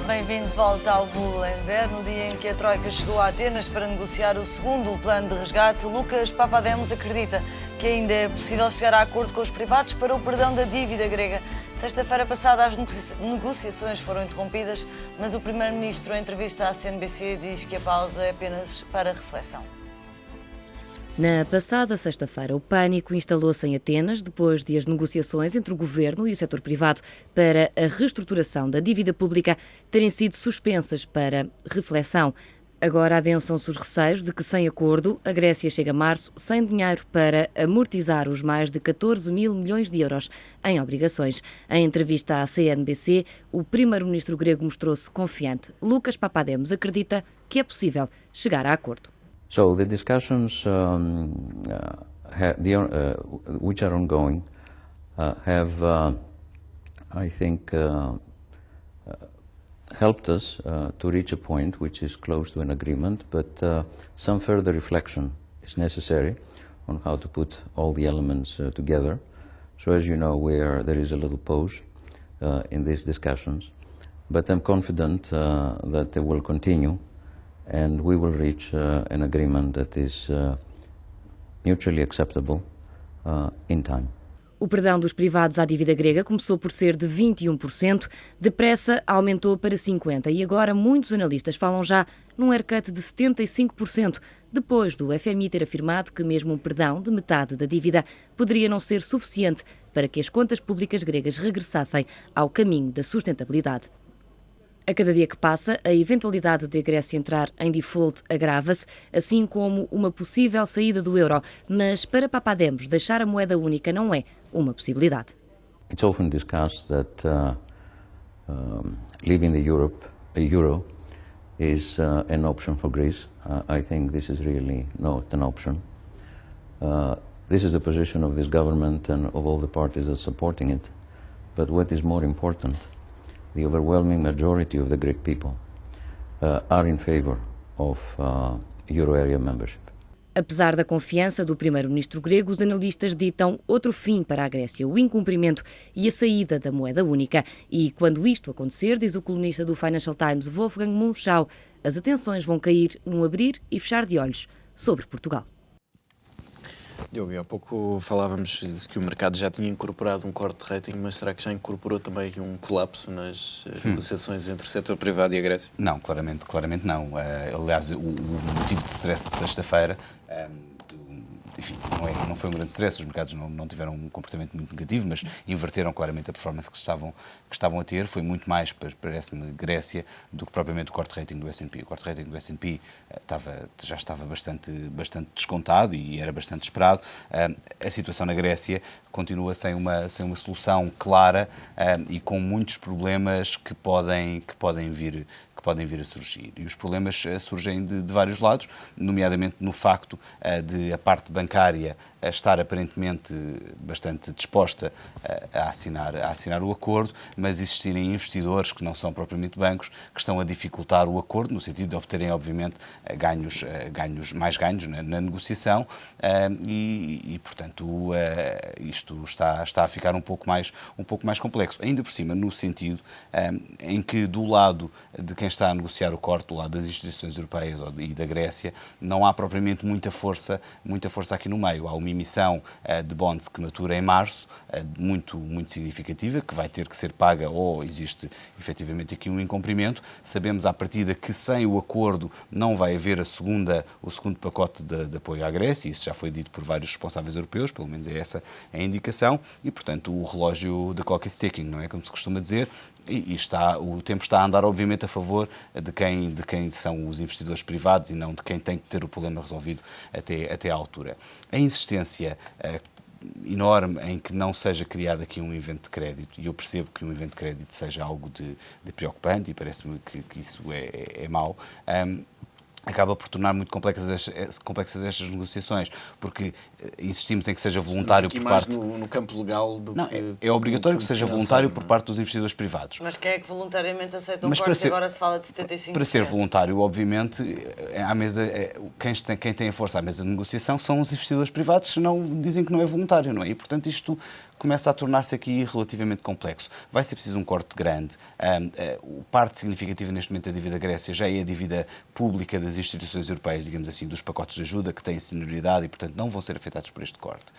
Bem-vindo de volta ao Bulenber. No dia em que a Troika chegou a Atenas para negociar o segundo plano de resgate, Lucas Papademos acredita que ainda é possível chegar a acordo com os privados para o perdão da dívida grega. Sexta-feira passada as negociações foram interrompidas, mas o Primeiro-Ministro, em entrevista à CNBC, diz que a pausa é apenas para reflexão. Na passada sexta-feira, o pânico instalou-se em Atenas depois de as negociações entre o governo e o setor privado para a reestruturação da dívida pública terem sido suspensas para reflexão. Agora adensam-se os receios de que, sem acordo, a Grécia chega a março sem dinheiro para amortizar os mais de 14 mil milhões de euros em obrigações. Em entrevista à CNBC, o primeiro-ministro grego mostrou-se confiante. Lucas Papademos acredita que é possível chegar a acordo. So the discussions which are ongoing have, I think, helped us to reach a point which is close to an agreement, but some further reflection is necessary on how to put all the elements together. So as you know, there is a little pause in these discussions, but I'm confident that they will continue and we will reach an agreement that is mutually acceptable in time. O perdão dos privados à dívida grega começou por ser de 21%, depressa aumentou para 50% e agora muitos analistas falam já num haircut de 75%, depois do FMI ter afirmado que mesmo um perdão de metade da dívida poderia não ser suficiente para que as contas públicas gregas regressassem ao caminho da sustentabilidade. A cada dia que passa, a eventualidade de a Grécia entrar em default agrava-se, assim como uma possível saída do euro. Mas para Papademos, deixar a moeda única não é uma possibilidade. It's often discussed that leaving the euro is an option for Greece. I think this is really not an option. This is the position of this government and of all the parties that are supporting it. But what is more important, the overwhelming majority of the Greek people are in favor of euro area membership. Apesar da confiança do primeiro-ministro grego, os analistas ditam outro fim para a Grécia, o incumprimento e a saída da moeda única. E quando isto acontecer, diz o colunista do Financial Times, Wolfgang Munchau, as atenções vão cair num abrir e fechar de olhos sobre Portugal. Diogo, há pouco falávamos que o mercado já tinha incorporado um corte de rating, mas será que já incorporou também um colapso nas negociações entre o setor privado e a Grécia? Não, claramente não. Aliás, o motivo de stress de sexta-feira, enfim, não foi um grande stress, os mercados não tiveram um comportamento muito negativo, mas inverteram claramente a performance que estavam a ter. Foi muito mais, parece-me, Grécia do que propriamente o corte de rating do S&P. O corte de rating do S&P já estava bastante descontado e era bastante esperado. A situação na Grécia continua sem uma solução clara e com muitos problemas que podem vir a surgir. E os problemas surgem de vários lados, nomeadamente no facto de a parte bancária estar aparentemente bastante disposta a assinar o acordo, mas existirem investidores que não são propriamente bancos que estão a dificultar o acordo, no sentido de obterem, obviamente, mais ganhos na negociação e portanto, isto está a ficar um pouco mais complexo. Ainda por cima, no sentido em que do lado de quem está a negociar o corte, do lado das instituições europeias e da Grécia, não há propriamente muita força aqui no meio. Há uma emissão de bonds que matura em março, muito significativa, que vai ter que ser paga ou existe efetivamente aqui um incumprimento. Sabemos à partida que sem o acordo não vai haver o segundo pacote de apoio à Grécia, isso já foi dito por vários responsáveis europeus, pelo menos é essa a indicação, e portanto o relógio de clock is ticking, não é como se costuma dizer, e o tempo está a andar obviamente a favor de quem são os investidores privados e não de quem tem que ter o problema resolvido até à altura. A insistência enorme em que não seja criado aqui um evento de crédito, e eu percebo que um evento de crédito seja algo de preocupante e parece-me que isso é mau, acaba por tornar muito complexas estas negociações, porque insistimos em que seja voluntário por parte... Estamos aqui mais no campo legal do não, que... É obrigatório que seja voluntário por parte dos investidores privados. Mas quem é que voluntariamente aceita um corte e agora se fala de 75%? Para ser voluntário, obviamente, à mesa, quem tem a força à mesa de negociação são os investidores privados, senão dizem que não é voluntário, não é? E, portanto, isto começa a tornar-se aqui relativamente complexo. Vai ser preciso um corte grande. Parte significativa neste momento da dívida da Grécia já é a dívida pública das instituições europeias, digamos assim, dos pacotes de ajuda que têm senioridade e, portanto, não vão ser afetados por este corte.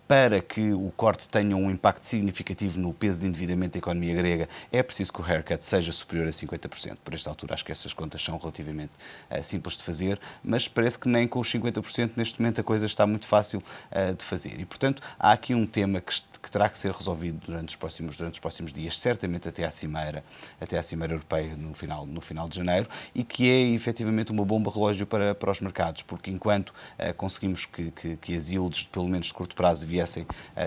Para que o corte tenha um impacto significativo no peso de endividamento da economia grega, é preciso que o haircut seja superior a 50%. Por esta altura, acho que essas contas são relativamente simples de fazer, mas parece que nem com os 50% neste momento a coisa está muito fácil de fazer. E, portanto, há aqui um tema que terá que ser resolvido durante os próximos dias, certamente até à Cimeira Europeia no final de janeiro, e que é efetivamente uma bomba relógio para os mercados, porque enquanto conseguimos que as yields, pelo menos de curto prazo, viessem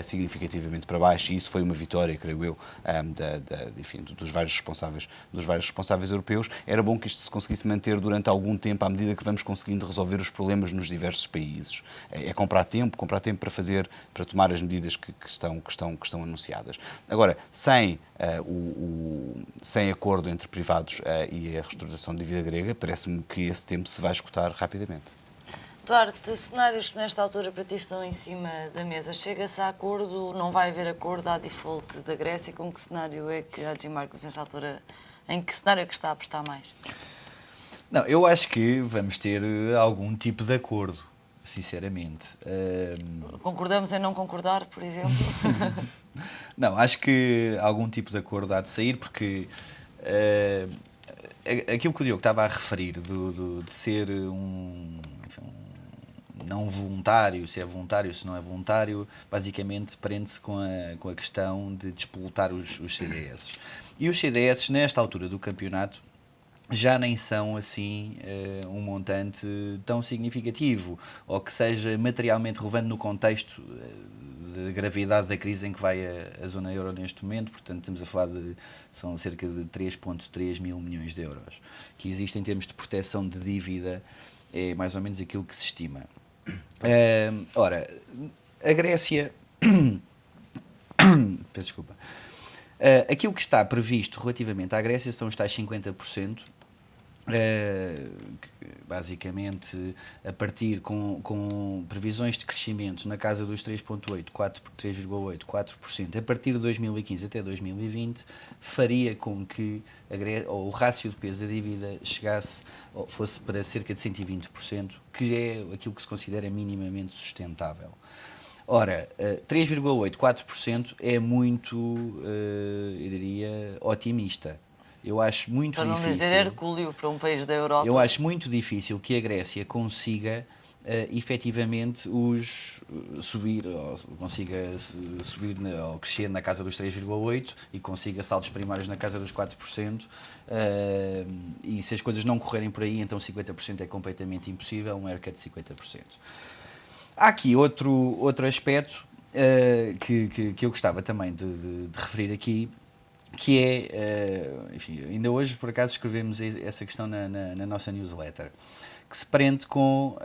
significativamente para baixo, e isso foi uma vitória, creio eu, dos vários responsáveis europeus, era bom que isto se conseguisse manter durante algum tempo, à medida que vamos conseguindo resolver os problemas nos diversos países. É comprar tempo para tomar as medidas que estão anunciadas. Agora, sem acordo entre privados e a reestruturação da dívida grega, parece-me que esse tempo se vai esgotar rapidamente. Duarte, cenários que nesta altura para ti estão em cima da mesa. Chega-se a acordo, não vai haver acordo, há default da Grécia? Com que cenário é que a Jim Marcos nesta altura, em que cenário é que está a apostar mais? Não, eu acho que vamos ter algum tipo de acordo, sinceramente. Concordamos em não concordar, por exemplo? Não, acho que algum tipo de acordo há de sair, porque aquilo que o Diogo estava a referir, de ser um não voluntário, se é voluntário, se não é voluntário, basicamente prende-se com a questão de despolutar os CDS. E os CDS, nesta altura do campeonato, já nem são assim um montante tão significativo, ou que seja materialmente relevante no contexto da gravidade da crise em que vai a zona euro neste momento. Portanto, estamos a falar são cerca de 3,3 mil milhões de euros, que existe em termos de proteção de dívida, é mais ou menos aquilo que se estima. Ora, a Grécia... Peço desculpa. Aquilo que está previsto relativamente à Grécia são os tais 50%, basicamente a partir com previsões de crescimento na casa dos 3,8%, 4%, a partir de 2015 até 2020, faria com que o rácio de peso da dívida fosse para cerca de 120%, que é aquilo que se considera minimamente sustentável. Ora, 3,8%, 4% é muito, eu diria, otimista. Eu acho muito difícil... Para não dizer hercúleo para um país da Europa. Eu acho muito difícil que a Grécia consiga, efetivamente, subir ou crescer na casa dos 3,8% e consiga saltos primários na casa dos 4%. E se as coisas não correrem por aí, então 50% é completamente impossível, um haircut de 50%. Há aqui outro aspecto que eu gostava também de referir aqui, que é, enfim, ainda hoje por acaso escrevemos essa questão na nossa newsletter, que se prende com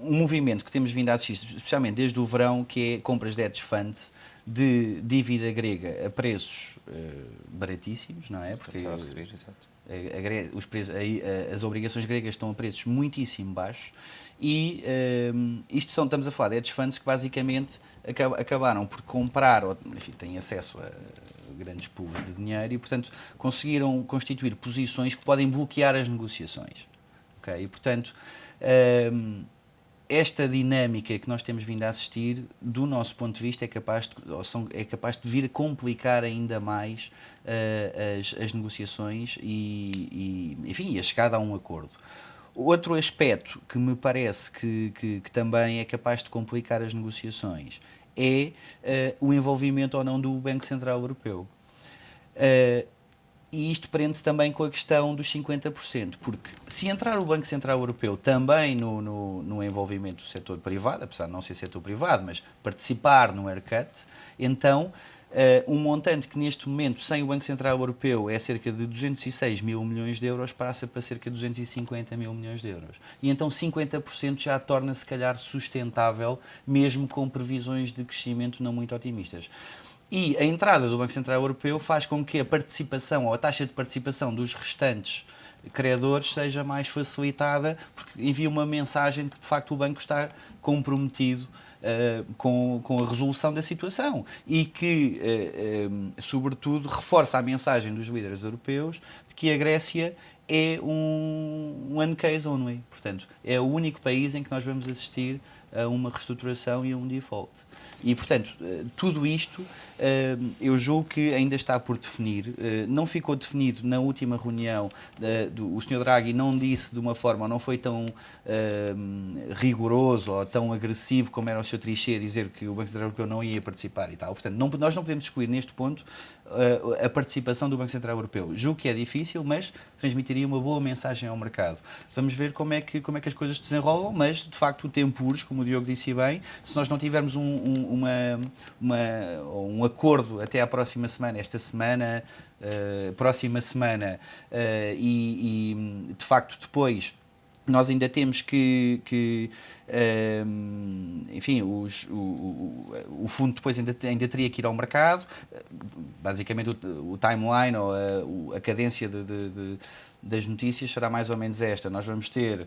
um movimento que temos vindo a assistir, especialmente desde o verão, que é compras de hedge funds de dívida grega a preços baratíssimos, não é? Porque as obrigações gregas estão a preços muitíssimo baixos. E estamos a falar de hedge funds que basicamente acabaram por comprar, ou enfim, têm acesso a grandes pools de dinheiro e, portanto, conseguiram constituir posições que podem bloquear as negociações. Okay? E, portanto, esta dinâmica que nós temos vindo a assistir, do nosso ponto de vista, é capaz de vir a complicar ainda mais as negociações e a chegada a um acordo. Outro aspecto que me parece que também é capaz de complicar as negociações é o envolvimento ou não do Banco Central Europeu. E isto prende-se também com a questão dos 50%, porque se entrar o Banco Central Europeu também no envolvimento do setor privado, apesar de não ser setor privado, mas participar no haircut, então um montante que neste momento, sem o Banco Central Europeu, é cerca de 206 mil milhões de euros, passa para cerca de 250 mil milhões de euros. E então 50% já torna, se calhar, sustentável, mesmo com previsões de crescimento não muito otimistas. E a entrada do Banco Central Europeu faz com que a participação, ou a taxa de participação dos restantes credores seja mais facilitada, porque envia uma mensagem de que, de facto, o banco está comprometido com a resolução da situação e que, sobretudo, reforça a mensagem dos líderes europeus de que a Grécia é um one case only. Portanto, é o único país em que nós vamos assistir a uma reestruturação e a um default. E, portanto, tudo isto eu julgo que ainda está por definir. Não ficou definido na última reunião. O Sr. Draghi não disse de uma forma, não foi tão rigoroso ou tão agressivo como era o Sr. Trichet a dizer que o Banco Central Europeu não ia participar e tal. Portanto, nós não podemos excluir neste ponto a participação do Banco Central Europeu. Julgo que é difícil, mas transmitiria uma boa mensagem ao mercado. Vamos ver como é que as coisas se desenrolam, mas, de facto, o tempo urge, como o Diogo disse bem. Se nós não tivermos um acordo até à próxima semana, esta semana, próxima semana, e de facto depois nós ainda temos que enfim, o fundo depois ainda teria que ir ao mercado. Basicamente o timeline ou a cadência das notícias será mais ou menos esta. Nós vamos ter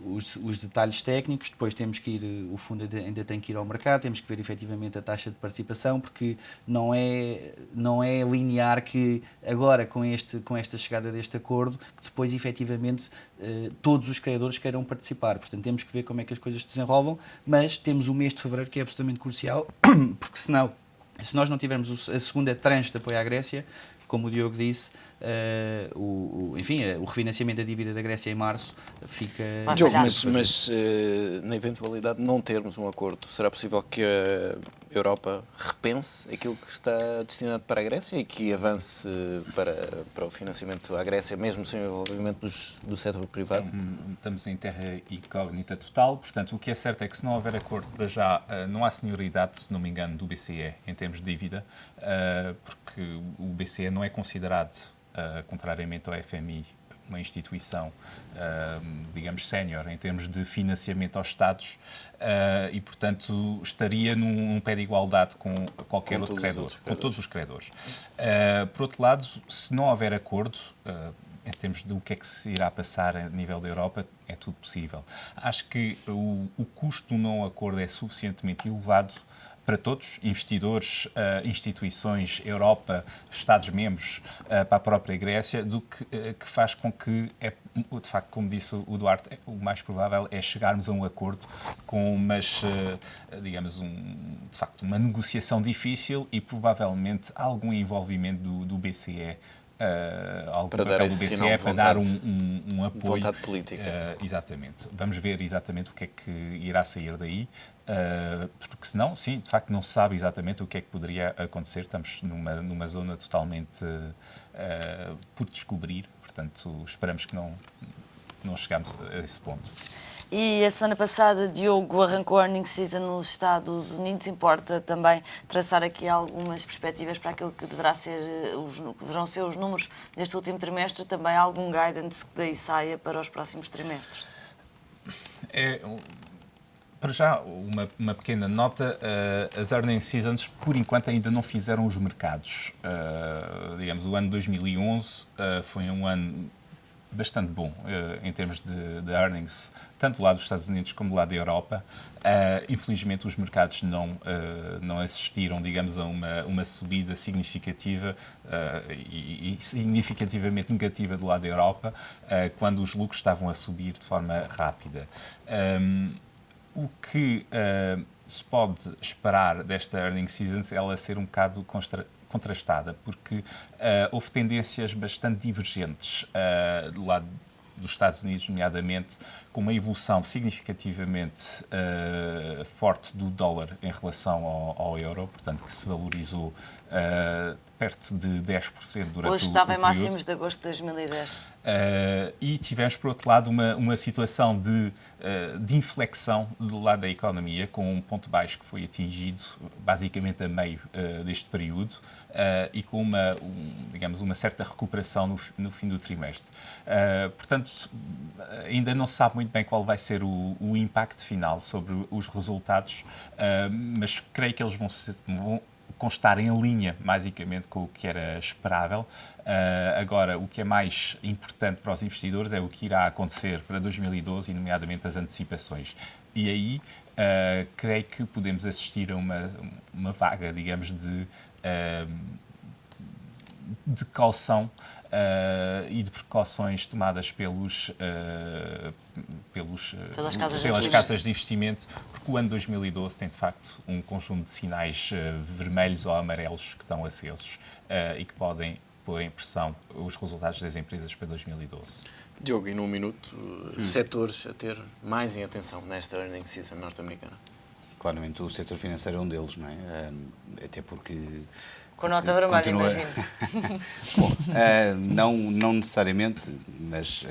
os detalhes técnicos, depois temos que ir, o fundo ainda tem que ir ao mercado, temos que ver efetivamente a taxa de participação, porque não é linear que agora com esta chegada deste acordo, que depois efetivamente todos os criadores queiram participar. Portanto, temos que ver como é que as coisas se desenrolam, mas temos o mês de fevereiro que é absolutamente crucial, porque senão, se nós não tivermos a segunda tranche de apoio à Grécia, como o Diogo disse, o refinanciamento da dívida da Grécia em março fica... Diogo, mas na eventualidade de não termos um acordo, será possível que a Europa repense aquilo que está destinado para a Grécia e que avance para o financiamento à Grécia, mesmo sem o envolvimento do setor privado? Estamos em terra incógnita total, portanto, o que é certo é que se não houver acordo para já, não há senioridade, se não me engano, do BCE em termos de dívida, porque o BCE não é considerado, contrariamente ao FMI, uma instituição, digamos, sénior em termos de financiamento aos Estados e, portanto, estaria num pé de igualdade com qualquer outro credor, com todos os credores. Por outro lado, se não houver acordo, em termos de o que é que se irá passar a nível da Europa, é tudo possível. Acho que o custo do não acordo é suficientemente elevado para todos, investidores, instituições, Europa, Estados-membros, para a própria Grécia, do que faz com que, de facto, como disse o Duarte, o mais provável é chegarmos a um acordo com digamos, de facto, uma negociação difícil e provavelmente algum envolvimento do BCE, para dar esse sinal de vontade, para dar um apoio. Vontade política. Exatamente. Vamos ver exatamente o que é que irá sair daí, porque senão, sim, de facto não se sabe exatamente o que é que poderia acontecer. Estamos numa zona totalmente por descobrir, portanto esperamos que não chegamos a esse ponto. E a semana passada, Diogo, arrancou a earnings season nos Estados Unidos. Importa também traçar aqui algumas perspectivas para aquilo que deverão ser os números neste último trimestre, também algum guidance que daí saia para os próximos trimestres? Para já, uma pequena nota, as earnings seasons, por enquanto, ainda não fizeram os mercados. Digamos, o ano 2011 foi um ano bastante bom em termos de earnings, tanto do lado dos Estados Unidos como do lado da Europa. Infelizmente, os mercados não assistiram, digamos, a uma subida significativa e significativamente negativa do lado da Europa, quando os lucros estavam a subir de forma rápida. O que se pode esperar desta earnings season é ela ser um bocado contrastada, porque houve tendências bastante divergentes do lado dos Estados Unidos, nomeadamente com uma evolução significativamente forte do dólar em relação ao euro, portanto que se valorizou perto de 10% durante Hoje estava em período. máximos de agosto de 2010. E tivemos, por outro lado, uma situação de inflexão do lado da economia, com um ponto baixo que foi atingido basicamente a meio deste período e com digamos, uma certa recuperação no fim do trimestre. Portanto, ainda não se sabe muito bem qual vai ser o impacto final sobre os resultados, mas creio que eles vão constar em linha, basicamente, com o que era esperável. Agora, o que é mais importante para os investidores é o que irá acontecer para 2012, e nomeadamente as antecipações. E aí creio que podemos assistir a uma vaga, digamos, de caução e de precauções tomadas pelas casas de investimento, porque o ano 2012 tem de facto um conjunto de sinais vermelhos ou amarelos que estão acesos e que podem pôr em pressão os resultados das empresas para 2012. Diogo, e num minuto, setores a ter mais em atenção nesta earnings season norte-americana? Claramente o setor financeiro é um deles, não é? Até porque... Com nota vermelha, imagino. Bom, não necessariamente, mas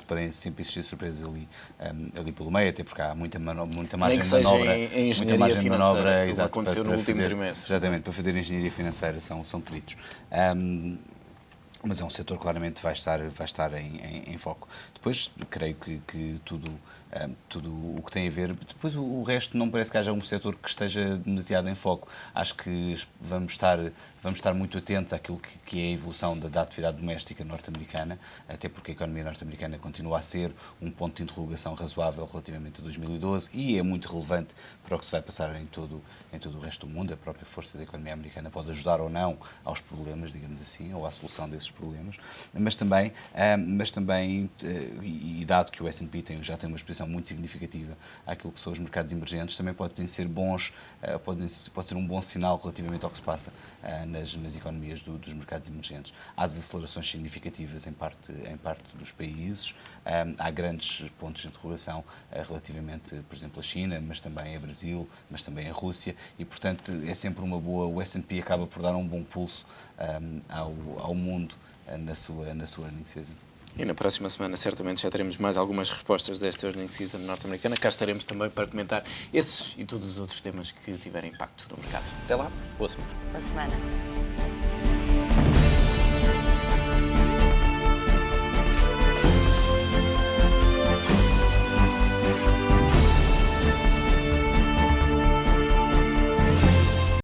podem sempre existir surpresas ali pelo meio, até porque há muita margem de manobra. Em engenharia financeira, que exato, aconteceu no último trimestre. Exatamente, para fazer engenharia financeira são peritos. Mas é um setor que claramente vai estar em foco. Depois, creio que tudo o que tem a ver... Depois, o resto não parece que haja um setor que esteja demasiado em foco. Acho que vamos estar muito atentos àquilo que é a evolução da atividade doméstica norte-americana, até porque a economia norte-americana continua a ser um ponto de interrogação razoável relativamente a 2012 e é muito relevante para o que se vai passar em todo o resto do mundo. A própria força da economia americana pode ajudar ou não aos problemas, digamos assim, ou à solução desses problemas, mas também e dado que o S&P já tem uma exposição muito significativa àquilo que são os mercados emergentes, também podem ser pode ser um bom sinal relativamente ao que se passa nas economias dos mercados emergentes. Há desacelerações significativas em parte dos países, há grandes pontos de interrogação relativamente, por exemplo, a China, mas também a Brasil, mas também a Rússia, e portanto é sempre uma boa, o S&P acaba por dar um bom pulso ao mundo na sua earnings season. E na próxima semana, certamente, já teremos mais algumas respostas desta earnings season norte-americana. Cá estaremos também para comentar esses e todos os outros temas que tiverem impacto no mercado. Até lá, boa semana. Boa semana.